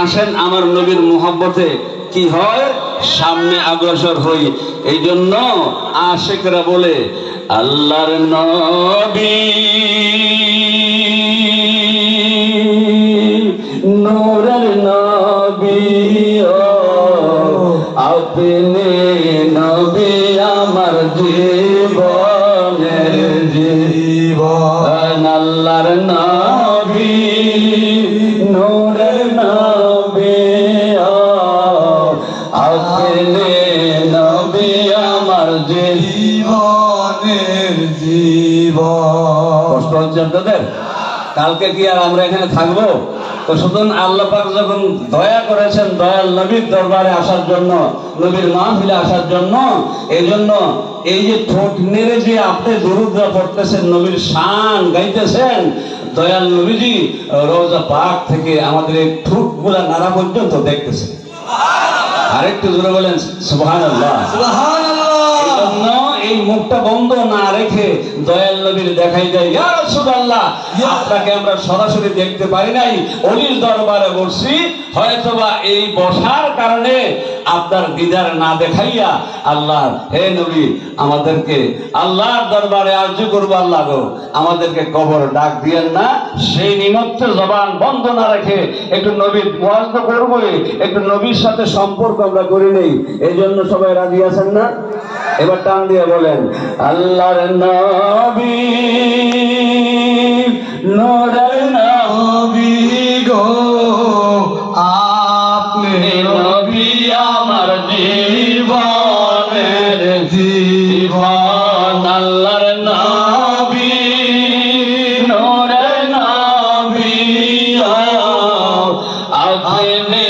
আসেন আমার নবীর মুহাব্বতে কি হয়, সামনে অগ্রসর হই। এই জন্য আশিকরা বলে আল্লাহর নবী নূরের নবী ও আপনি নবী আমার জীবনের জীবন। আল্লাহর নবী নূরের নবী ও আপনি নবী আমার জীবনের জীবন। কষ্ট হচ্ছে আপনাদের? কালকে কি আর আমরা এখানে থাকবো? তো সুতরাং আল্লাহ পাক যখন দয়া করেছেন দয়াল নবীর দরবারে আসার জন্য, নবীর মাহফিলে আসার জন্য, এই জন্য এই যে ঠোঁট নেড়ে যে আপনি দরুদরা পড়তেছেন, নবীর শান গাইতেছেন, দয়াল নবীজি রওজা পাক থেকে আমাদের এই ঠোঁটগুলা নাড়া পর্যন্ত দেখতেছেন। আরেকটু জোরে বলেন সুবহানাল্লাহ। এই মুখটা বন্ধ না রেখে দয়াল নবীর দেখাই যায়, ইয়া রাসূলুল্লাহ আপনাকে আমরা সরাসরি দেখতে পারি নাই, ওলির দরবারে বসছি, হয়তোবা এই বসার কারণে আপনার দিদার না দেখাইয়া আল্লাহ, হে নবী আমাদেরকে আল্লাহর দরবারে আরজু করবো, আল্লাহ গো আমাদেরকে কবর ডাক দিয়েন না। সেই নিমিত্তে জবান বন্ধ না রেখে একটু নবীর ওয়াজ তো করবোই, একটু নবীর সাথে সম্পর্ক আমরা করি নেই। এই জন্য সবাই রাজি আছেন না? এবার টান দিয়ে বলেন আল্লাহর নবী নূরের নবী গো আপনি নবী আমার জীবনের জীবন। আল্লাহর নবী নূরের নবী আপনি